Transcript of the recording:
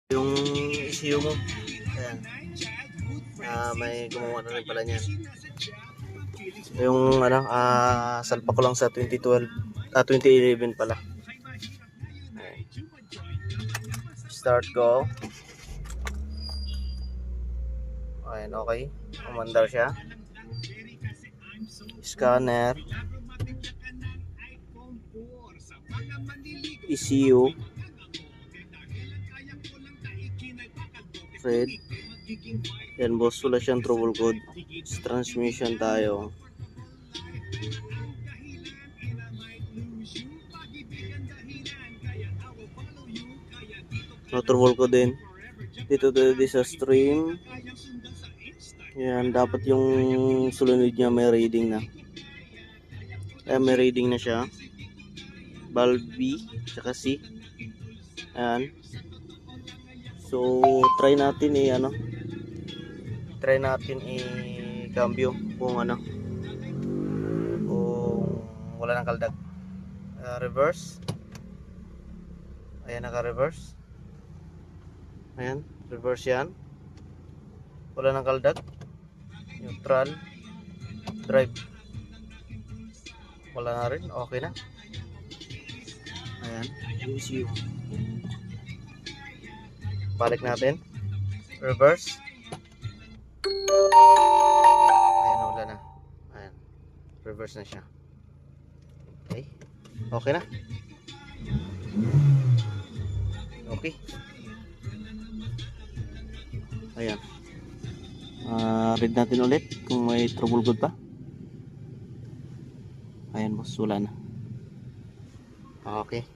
Yung ECU mo. Ayan. May gumawa na rin pala niyan. Yung salpa ko lang sa 2012, 2011 pala. Ayan. Start go. Ayan, okay. Umandar siya. Scanner. ECU. Red. Yan boss, wala siyang trouble code. Transmission tayo. No trouble code din. Dito sa stream. Yan, dapat yung solenoid niya may reading na. May reading na siya. Valve B, tsaka C. Ayan. So, try natin i-cambio kung wala nang kaldag. Reverse. Ayan, naka-reverse. Ayan, reverse yan. Wala nang kaldag. Neutral. Drive. Wala na rin, okay na. Ayan, ECU. Balik natin. Reverse. Ayan, wala na. Ayan. Reverse na siya. Okay. Okay na. Okay. Ayan. Read natin ulit kung may trouble code pa. Ayan boss, wala na. Okay.